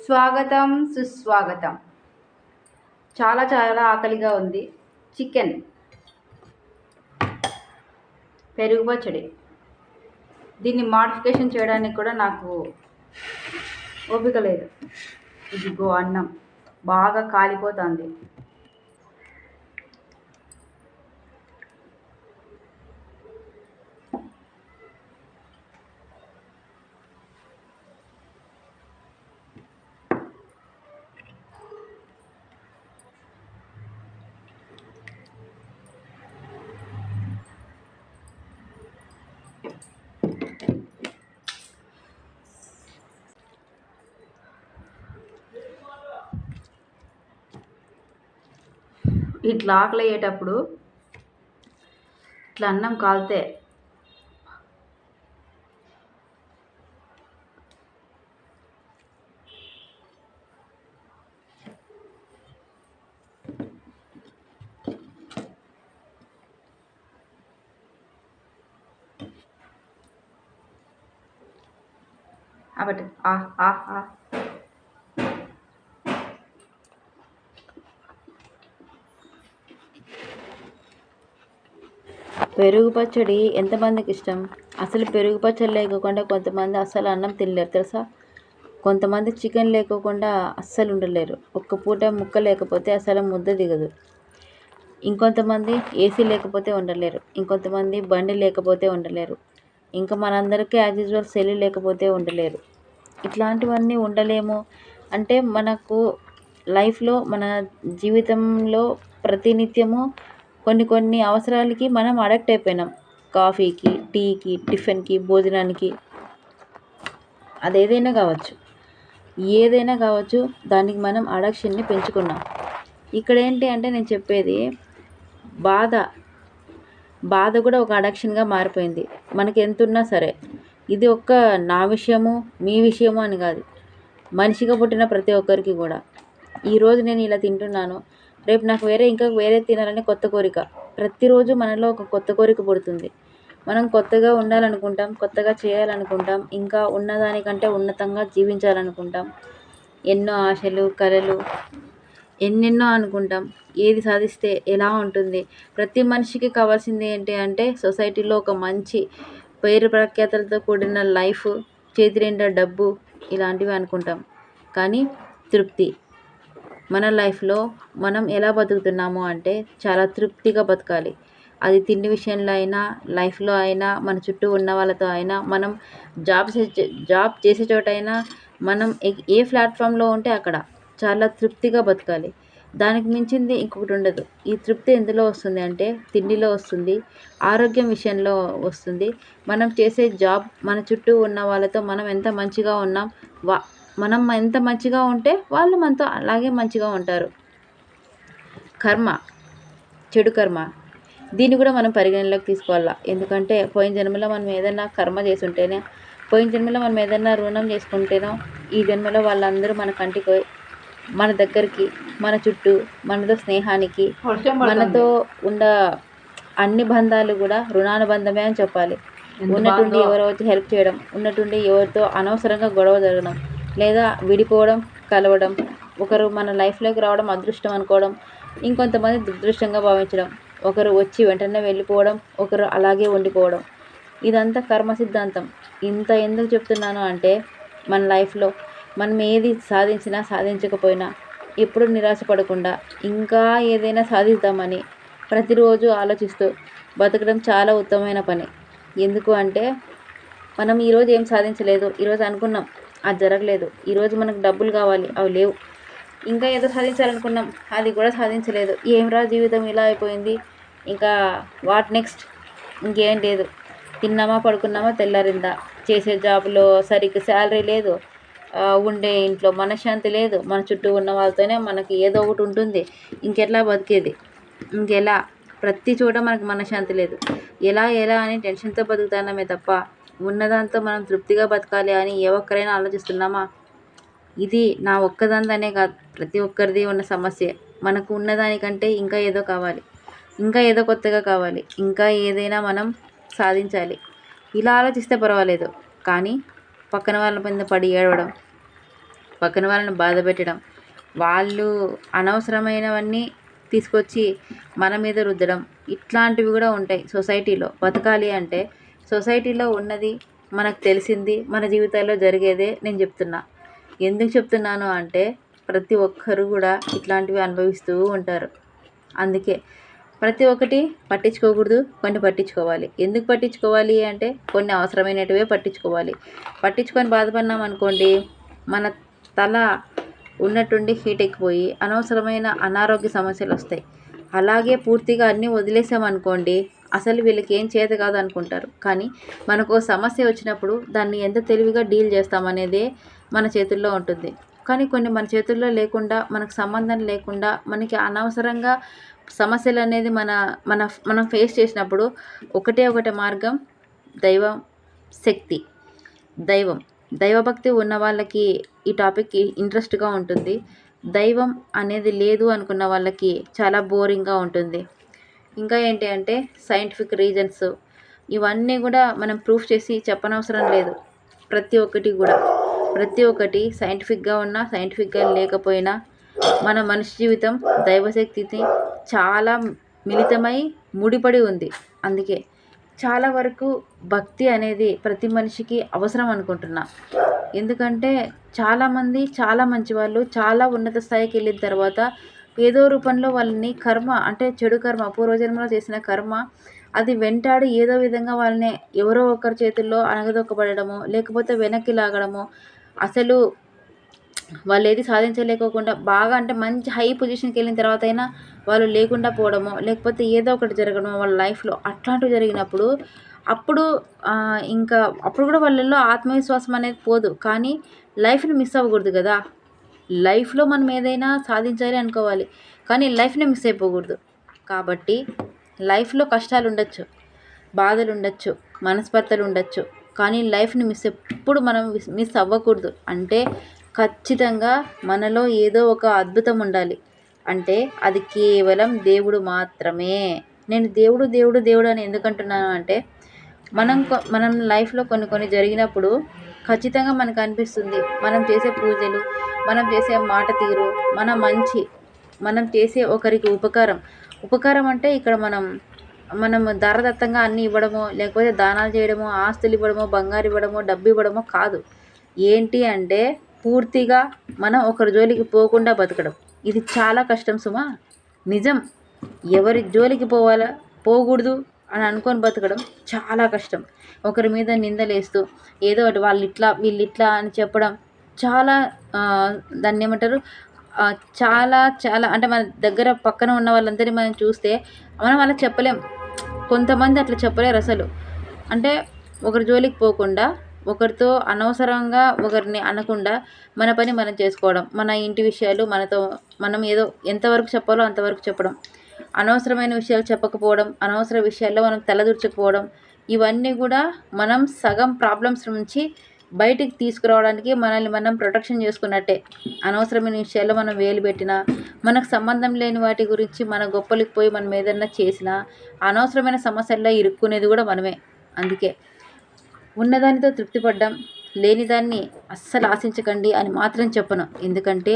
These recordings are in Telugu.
స్వాగతం సుస్వాగతం. చాలా చాలా ఆకలిగా ఉంది. చికెన్, పెరుగు పచ్చడి. దీన్ని మాడిఫికేషన్ చేయడానికి కూడా నాకు ఓపిక లేదు. ఇదిగో అన్నం బాగా కాలిపోతుంది. ఇట్లా ఆకలి అయ్యేటప్పుడు ఇట్లా అన్నం కాలితే అబట్ పెరుగు పచ్చడి ఎంతమందికి ఇష్టం? అసలు పెరుగు పచ్చడి లేకోకుండా కొంతమంది అస్సలు అన్నం తినలేరు తెలుసా. కొంతమంది చికెన్ లేకోకుండా అస్సలు ఉండలేరు. ఒక్క పూట ముక్క లేకపోతే అసలు ముద్ద దిగదు. ఇంకొంతమంది ఏసీ లేకపోతే ఉండలేరు. ఇంకొంతమంది బండి లేకపోతే ఉండలేరు. ఇంకా మనందరికీ యాజ్ యూజువల్ సెల్లు లేకపోతే ఉండలేరు. ఇట్లాంటివన్నీ ఉండలేము అంటే మనకు లైఫ్లో మన జీవితంలో ప్రతినిత్యము కొన్ని అవసరాలకి మనం అడక్ట్ అయిపోయినాం. కాఫీకి, టీకి, టిఫిన్కి, భోజనానికి, ఏదైనా కావచ్చు దానికి మనం అడక్షన్ని పెంచుకున్నాం. ఇక్కడ ఏంటి అంటే నేను చెప్పేది బాధ కూడా ఒక అడక్షన్గా మారిపోయింది. మనకి ఎంత ఉన్నా సరే ఇది ఒక్క నా విషయము మీ విషయము అని కాదు, మనిషిగా పుట్టిన ప్రతి ఒక్కరికి కూడా. ఈరోజు నేను ఇలా తింటున్నాను, రేపు నాకు ఇంకా వేరే తినాలని కొత్త కోరిక. ప్రతిరోజు మనలో ఒక కొత్త కోరిక పుడుతుంది. మనం కొత్తగా ఉండాలనుకుంటాం, కొత్తగా చేయాలనుకుంటాం, ఇంకా ఉన్నదానికంటే ఉన్నతంగా జీవించాలనుకుంటాం. ఎన్నో ఆశలు, కలలు, ఎన్నెన్నో అనుకుంటాం. ఏది సాధిస్తే ఎలా ఉంటుంది? ప్రతి మనిషికి కావాల్సింది ఏంటి అంటే సొసైటీలో ఒక మంచి పేరు ప్రఖ్యాతలతో కూడిన లైఫ్, చేతి నిండా డబ్బు, ఇలాంటివి అనుకుంటాం. కానీ తృప్తి, మన లైఫ్లో మనం ఎలా బతుకుతున్నాము అంటే చాలా తృప్తిగా బతకాలి. అది తిండి విషయంలో అయినా, లైఫ్లో అయినా, మన చుట్టూ ఉన్న వాళ్ళతో అయినా, మనం జాబ్ చేసే చోటైనా, మనం ఏ ప్లాట్ఫామ్లో ఉంటే అక్కడ చాలా తృప్తిగా బతకాలి. దానికి మించింది ఇంకొకటి ఉండదు. ఈ తృప్తి ఎందులో వస్తుంది అంటే తిండిలో వస్తుంది, ఆరోగ్యం విషయంలో వస్తుంది. మనం చేసే జాబ్, మన చుట్టూ ఉన్న వాళ్ళతో మనం ఎంత మంచిగా ఉన్నాం, మనం ఎంత మంచిగా ఉంటే వాళ్ళు మనతో అలాగే మంచిగా ఉంటారు. చెడు కర్మ, దీన్ని కూడా మనం పరిగణలోకి తీసుకోవాలా. ఎందుకంటే పోయిన జన్మలో మనం ఏదైనా కర్మ చేసి ఉంటేనే, పోయిన జన్మలో మనం ఏదైనా రుణం చేసుకుంటేనో, ఈ జన్మలో వాళ్ళందరూ మన కంటికి, మన దగ్గరికి, మన చుట్టూ, మనతో స్నేహానికి, మనతో ఉన్న అన్ని బంధాలు కూడా రుణానుబంధమే అని చెప్పాలి. ఉన్నట్టుండి ఎవరో వచ్చి హెల్ప్ చేయడం, ఉన్నట్టుండి ఎవరితో అనవసరంగా గొడవ జరగడం, లేదా విడిపోవడం, కలవడం, ఒకరు మన లైఫ్లోకి రావడం అదృష్టం అనుకోవడం, ఇంకొంతమంది దురదృష్టంగా భావించడం, ఒకరు వచ్చి వెంటనే వెళ్ళిపోవడం, ఒకరు అలాగే ఉండిపోవడం, ఇదంతా కర్మ సిద్ధాంతం. ఇంత ఎందుకు చెప్తున్నాను అంటే మన లైఫ్లో మనం ఏది సాధించినా సాధించకపోయినా ఎప్పుడు నిరాశపడకుండా ఇంకా ఏదైనా సాధిద్దామని ప్రతిరోజు ఆలోచిస్తూ బతకడం చాలా ఉత్తమమైన పని. ఎందుకు అంటే మనం ఈరోజు ఏం సాధించలేదు, ఈరోజు అనుకున్నాం అది జరగలేదు, ఈరోజు మనకు డబ్బులు కావాలి అవి లేవు, ఇంకా ఏదో సాధించాలనుకున్నాం అది కూడా సాధించలేదు, ఏమిరా జీవితం ఇలా అయిపోయింది, ఇంకా వాట్ నెక్స్ట్, ఇంకేం లేదు, తిన్నామా పడుకున్నామా తెల్లారిందా, చేసే జాబ్లో సరిగ్గా శాలరీ లేదు, ఉండే ఇంట్లో మనశ్శాంతి లేదు, మన చుట్టూ ఉన్న వాళ్ళతోనే మనకి ఏదో ఒకటి ఉంటుంది, ఇంకెట్లా బతికేది, ఇంకెలా, ప్రతి చోట మనకు మనశ్శాంతి లేదు, ఎలా అని టెన్షన్తో బతుకుతున్నామే తప్ప ఉన్నదాంతో మనం తృప్తిగా బతకాలి అని ఏ ఒక్కరైనా ఆలోచిస్తున్నామా? ఇది నా ఒక్కదానిదనే కాదు, ప్రతి ఒక్కరిది ఉన్న సమస్యే. మనకు ఉన్నదానికంటే ఇంకా ఏదో కావాలి, ఇంకా ఏదో కొత్తగా కావాలి, ఇంకా ఏదైనా మనం సాధించాలి. ఇలా ఆలోచిస్తే పర్వాలేదు. కానీ పక్కన వాళ్ళ మీద పడి ఏడవడం, పక్కన వాళ్ళని బాధ పెట్టడం, వాళ్ళు అనవసరమైనవన్నీ తీసుకొచ్చి మన మీద రుద్దడం, ఇట్లాంటివి కూడా ఉంటాయి సొసైటీలో. బతకాలి అంటే సొసైటీలో ఉన్నది, మనకు తెలిసింది, మన జీవితాల్లో జరిగేదే నేను చెప్తున్నా. ఎందుకు చెప్తున్నాను అంటే ప్రతి ఒక్కరు కూడా ఇట్లాంటివి అనుభవిస్తూ ఉంటారు. అందుకే ప్రతి ఒక్కటి పట్టించుకోకూడదు, కొన్ని పట్టించుకోవాలి. ఎందుకు పట్టించుకోవాలి అంటే కొన్ని అవసరమైనటివే పట్టించుకోవాలి. పట్టించుకొని బాధపడినాం అనుకోండి, మన తల ఉన్నట్టుండి హీట్ ఎక్కిపోయి అనవసరమైన అనారోగ్య సమస్యలు వస్తాయి. అలాగే పూర్తిగా అన్నీ వదిలేసామనుకోండి, అసలు వీళ్ళకి ఏం చేత కాదు అనుకుంటారు. కానీ మనకు సమస్య వచ్చినప్పుడు దాన్ని ఎంత తెలివిగా డీల్ చేస్తామనేదే మన చేతుల్లో ఉంటుంది. కానీ కొన్ని మన చేతుల్లో లేకుండా, మనకు సంబంధం లేకుండా, మనకి అనవసరంగా సమస్యలు అనేది మనం ఫేస్ చేసినప్పుడు ఒకటే మార్గం, దైవం, శక్తి. దైవభక్తి ఉన్న వాళ్ళకి ఈ టాపిక్ ఇంట్రెస్ట్గా ఉంటుంది. దైవం అనేది లేదు అనుకున్న వాళ్ళకి చాలా బోరింగ్గా ఉంటుంది. ఇంకా ఏంటి అంటే సైంటిఫిక్ రీజన్స్, ఇవన్నీ కూడా మనం ప్రూఫ్ చేసి చెప్పనవసరం లేదు. ప్రతి ఒక్కటి సైంటిఫిక్గా ఉన్నా, సైంటిఫిక్గా లేకపోయినా మన మనిషి జీవితం దైవశక్తిని చాలా మిళితమై ముడిపడి ఉంది. అందుకే చాలా వరకు భక్తి అనేది ప్రతి మనిషికి అవసరం అనుకుంటున్నా. ఎందుకంటే చాలామంది చాలా మంచివాళ్ళు చాలా ఉన్నత స్థాయికి వెళ్ళిన తర్వాత ఏదో రూపంలో వాళ్ళని కర్మ, అంటే చెడు కర్మ, పూర్వజన్మలో చేసిన కర్మ అది వెంటాడి ఏదో విధంగా వాళ్ళని ఎవరో ఒకరి చేతుల్లో అణగదొక్కబడడమో, లేకపోతే వెనక్కి లాగడమో, అసలు వాళ్ళు ఏది సాధించలేకోకుండా బాగా అంటే మంచి హై పొజిషన్కి వెళ్ళిన తర్వాత అయినా వాళ్ళు లేకుండా పోవడమో, లేకపోతే ఏదో ఒకటి జరగడమో వాళ్ళ లైఫ్లో, అట్లాంటివి జరిగినప్పుడు అప్పుడు కూడా వాళ్ళల్లో ఆత్మవిశ్వాసం అనేది పోదు. కానీ లైఫ్ని మిస్ అవ్వకూడదు కదా. లైఫ్లో మనం ఏదైనా సాధించాలి అనుకోవాలి, కానీ లైఫ్ని మిస్ అయిపోకూడదు. కాబట్టి లైఫ్లో కష్టాలు ఉండొచ్చు, బాధలు ఉండొచ్చు, మనస్పర్ధలు ఉండొచ్చు, కానీ లైఫ్ని ఎప్పుడు మనం మిస్ అవ్వకూడదు. అంటే ఖచ్చితంగా మనలో ఏదో ఒక అద్భుతం ఉండాలి. అంటే అది కేవలం దేవుడు మాత్రమే. నేను దేవుడు దేవుడు దేవుడు అని ఎందుకంటున్నాను అంటే మనం లైఫ్లో కొన్ని జరిగినప్పుడు ఖచ్చితంగా మనకు అనిపిస్తుంది, మనం చేసే పూజలు, మనం చేసే మాట తీరు, మనం చేసే ఒకరికి ఉపకారం అంటే ఇక్కడ మనం దారదత్తంగా అన్నీ ఇవ్వడమో, లేకపోతే దానాలు చేయడమో, ఆస్తులు ఇవ్వడమో, బంగారు ఇవ్వడమో, డబ్బు ఇవ్వడమో కాదు. ఏంటి అంటే పూర్తిగా మనం ఒకరి జోలికి పోకుండా బతకడం. ఇది చాలా కష్టం సుమా, నిజం. ఎవరి జోలికి పోకూడదు అని అనుకొని బతకడం చాలా కష్టం. ఒకరి మీద నిందలేస్తూ ఏదో ఒకటి వీళ్ళు ఇట్లా అని చెప్పడం చాలా దాన్ని ఏమంటారు, చాలా చాలా అంటే మన దగ్గర పక్కన ఉన్న వాళ్ళందరినీ మనం చూస్తే మనం అలా చెప్పలేం. కొంతమంది అట్లా చెప్పలేరు అసలు. అంటే ఒకరి జోలికి పోకుండా, ఒకరితో అనవసరంగా ఒకరిని అనకుండా మన పని మనం చేసుకోవడం, మన ఇంటి విషయాలు మనం ఏదో ఎంతవరకు చెప్పాలో అంతవరకు చెప్పడం, అనవసరమైన విషయాలు చెప్పకపోవడం, అనవసర విషయాల్లో మనం తలదూర్చకపోవడం, ఇవన్నీ కూడా మనం సగం ప్రాబ్లమ్స్ నుంచి బయటికి తీసుకురావడానికి మనల్ని మనం ప్రొటెక్షన్ చేసుకున్నట్టే. అనవసరమైన విషయాల్లో మనం వేలు పెట్టినా, మనకు సంబంధం లేని వాటి గురించి మన గొప్పలకు పోయి మనం ఏదన్నా చేసినా అనవసరమైన సమస్యల్లో ఇరుక్కునేది కూడా మనమే. అందుకే ఉన్నదానితో తృప్తిపడ్డం, లేనిదాన్ని అస్సలు ఆశించకండి అని మాత్రం చెప్పను. ఎందుకంటే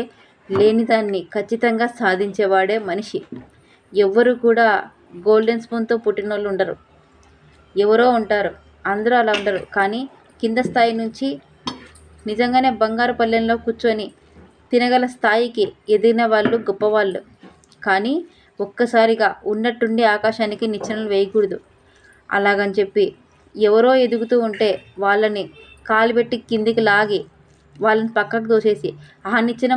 లేనిదాన్ని ఖచ్చితంగా సాధించేవాడే మనిషి. ఎవ్వరు కూడా గోల్డెన్ స్పూన్తో పుట్టినోళ్ళు ఉండరు. ఎవరో ఉంటారు, అందరూ అలా ఉండరు. కానీ కింద స్థాయి నుంచి నిజంగానే బంగారు పల్లెంలో కూర్చొని తినగల స్థాయికి ఎదిగిన వాళ్ళు గొప్పవాళ్ళు. కానీ ఒక్కసారిగా ఉన్నట్టుండి ఆకాశానికి నిచ్చెనలు వేయకూడదు. అలాగని చెప్పి ఎవరో ఎదుగుతూ ఉంటే వాళ్ళని కాలుబెట్టి కిందికి లాగి వాళ్ళని పక్కకు తోసేసి ఆ నిచ్చెన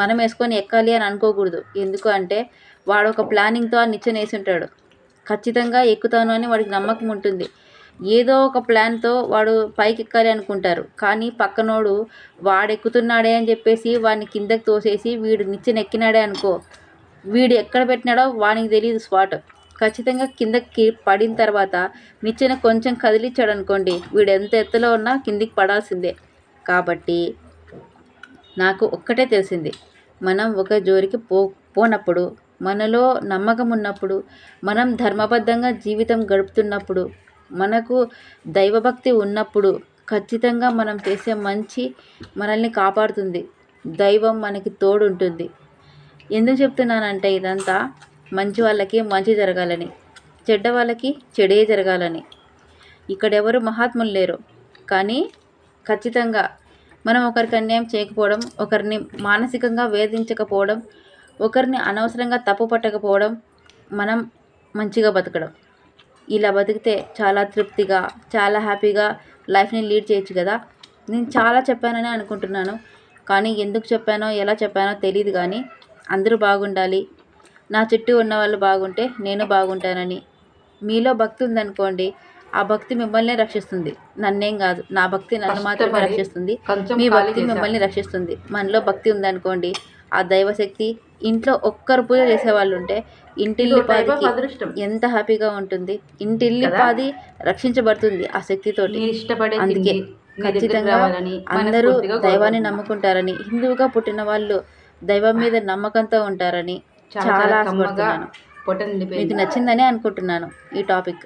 మనం వేసుకొని ఎక్కాలి అని అనుకోకూడదు. ఎందుకు అంటే వాడు ఒక ప్లానింగ్తో ఆ నిచ్చెన వేసి ఉంటాడు. ఖచ్చితంగా ఎక్కుతాను అని వాడికి నమ్మకం ఉంటుంది. ఏదో ఒక ప్లాన్తో వాడు పైకి ఎక్కాలి అనుకుంటారు. కానీ పక్కనోడు వాడు ఎక్కుతున్నాడే అని చెప్పేసి వాడిని కిందకి తోసేసి వీడు నిచ్చెన ఎక్కినాడే అనుకో, వీడు ఎక్కడ పెట్టినాడో వానికి తెలియదు స్పాట్. ఖచ్చితంగా కిందకి పడిన తర్వాత నిచ్చెన కొంచెం కదిలించాడు అనుకోండి, వీడు ఎంత ఎత్తులో ఉన్నా కిందికి పడాల్సిందే. కాబట్టి నాకు ఒక్కటే తెలిసింది, మనం ఒక జోలికి పోనప్పుడు, మనలో నమ్మకం ఉన్నప్పుడు, మనం ధర్మబద్ధంగా జీవితం గడుపుతున్నప్పుడు, మనకు దైవభక్తి ఉన్నప్పుడు ఖచ్చితంగా మనం చేసే మంచి మనల్ని కాపాడుతుంది. దైవం మనకి తోడు ఉంటుంది. ఎందుకు చెప్తున్నానంటే ఇదంతా మంచి వాళ్ళకి మంచి జరగాలని, చెడ్డ వాళ్ళకి చెడే జరగాలని. ఇక్కడ ఎవరు మహాత్ములు లేరు, కానీ ఖచ్చితంగా మనం ఒకరికి అన్యాయం చేయకపోవడం, ఒకరిని మానసికంగా వేధించకపోవడం, ఒకరిని అనవసరంగా తప్పు పట్టకపోవడం, మనం మంచిగా బతకడం. ఇలా బతికితే చాలా తృప్తిగా, చాలా హ్యాపీగా లైఫ్ని లీడ్ చేయొచ్చు కదా. నేను చాలా చెప్పానని అనుకుంటున్నాను, కానీ ఎందుకు చెప్పానో ఎలా చెప్పానో తెలియదు. కానీ అందరూ బాగుండాలి, నా చుట్టూ ఉన్న వాళ్ళు బాగుంటే నేను బాగుంటానని. మీలో భక్తి ఉందనుకోండి, ఆ భక్తి మిమ్మల్ని రక్షిస్తుంది, నన్నేం కాదు. నా భక్తి నన్ను మాత్రమే రక్షిస్తుంది, మీ భక్తి మిమ్మల్ని రక్షిస్తుంది. మనలో భక్తి ఉందనుకోండి, ఆ దైవశక్తి ఇంట్లో ఒక్కరు పూజ చేసేవాళ్ళు ఉంటే ఇంటిల్లిపాదికి ఎంత హ్యాపీగా ఉంటుంది. ఇంటిల్లిపాది రక్షించబడుతుంది ఆ శక్తితోటి. అందుకే ఖచ్చితంగా అందరూ దైవాన్ని నమ్ముకుంటారని, హిందువుగా పుట్టిన వాళ్ళు దైవం మీద నమ్మకంతో ఉంటారని చాలా ఆశపడుతున్నాను. మీకు నచ్చిందని అనుకుంటున్నాను ఈ టాపిక్.